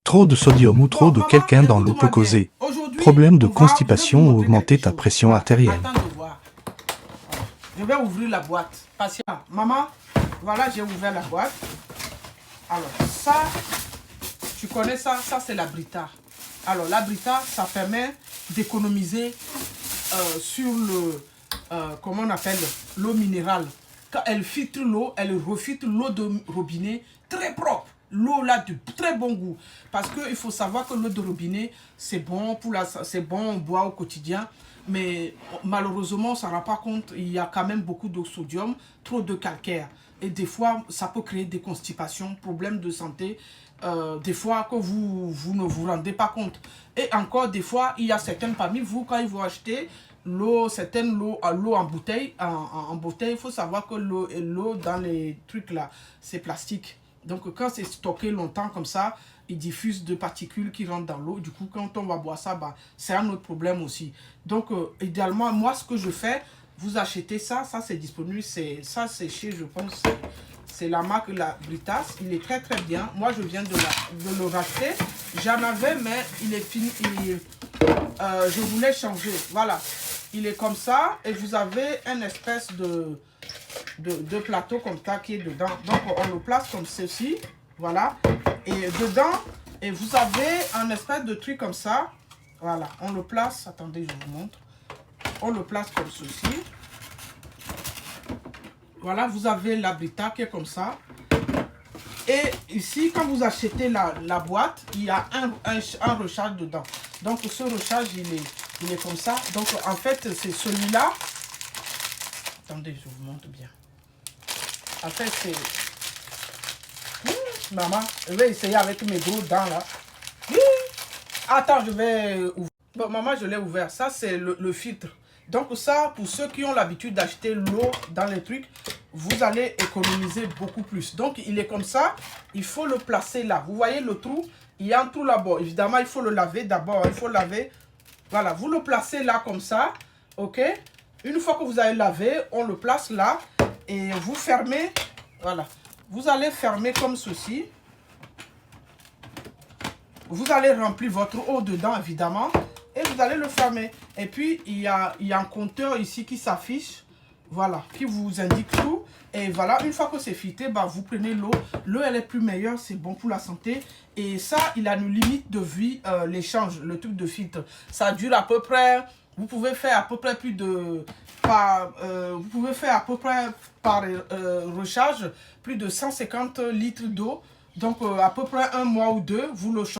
Trop de sodium ou trop de quelqu'un dans l'eau peut causer problème de constipation ou augmenter ta pression artérielle. Attends de voir. Je vais ouvrir la boîte. Patient. Maman, voilà, j'ai ouvert la boîte. Alors, ça, tu connais ça? Ça, c'est la Brita. Alors, la Brita, ça permet d'économiser sur le, comment on appelle, l'eau minérale. Quand elle filtre l'eau, elle refiltre l'eau de robinet très propre. L'eau là de très bon goût. Parce qu'il faut savoir que l'eau de robinet, c'est bon, c'est bon, on boit au quotidien. Mais malheureusement, on ne s'en rend pas compte, il y a quand même beaucoup de sodium, trop de calcaire. Et des fois, ça peut créer des constipations, problèmes de santé. Des fois que vous ne vous rendez pas compte. Et encore, des fois, il y a certaines parmi vous, quand ils vont acheter l'eau, certaines l'eau en bouteille, il faut savoir que l'eau dans les trucs là, c'est plastique. Donc quand c'est stocké longtemps comme ça, il diffuse de particules qui rentrent dans l'eau. Du coup, quand on va boire ça, bah, c'est un autre problème aussi. Donc, idéalement, moi, ce que je fais, vous achetez ça, ça c'est disponible, ça c'est chez, je pense, c'est la marque la Britas. Il est très très bien. Moi, je viens de le racheter. J'en avais, mais il est fini. Je voulais changer. Voilà. Il est comme ça et vous avez une espèce de plateau comme ça qui est dedans. Donc, on le place comme ceci. Voilà. Et dedans, et vous avez un espèce de truc comme ça. Voilà. On le place. Attendez, je vous montre. On le place comme ceci. Voilà, vous avez la Brita qui est comme ça. Et ici, quand vous achetez la boîte, il y a un recharge dedans. Donc, ce recharge, il est comme ça. Donc, en fait, c'est celui-là. Attendez, je vous montre bien. En fait, c'est... Maman, je vais essayer avec mes gros dents, là. Attends, je vais ouvrir. Bon, maman, je l'ai ouvert. Ça, c'est le filtre. Donc ça, pour ceux qui ont l'habitude d'acheter l'eau dans les trucs, vous allez économiser beaucoup plus. Donc il est comme ça, il faut le placer là. Vous voyez le trou? Il y a un trou là-bas. Évidemment, il faut le laver d'abord. Il faut laver. Voilà, vous le placez là comme ça. Ok? Une fois que vous avez lavé, on le place là. Et vous fermez. Voilà. Vous allez fermer comme ceci. Vous allez remplir votre eau dedans, évidemment. Et vous allez le fermer. Et puis, il y a un compteur ici qui s'affiche. Voilà, qui vous indique tout. Et voilà, une fois que c'est filtré, bah, vous prenez l'eau. L'eau, elle est plus meilleure, c'est bon pour la santé. Et ça, il a une limite de vie, l'échange, le truc de filtre. Ça dure à peu près, vous pouvez faire à peu près plus de... vous pouvez faire à peu près par recharge plus de 150 litres d'eau. Donc, à peu près un mois ou deux, vous le changez.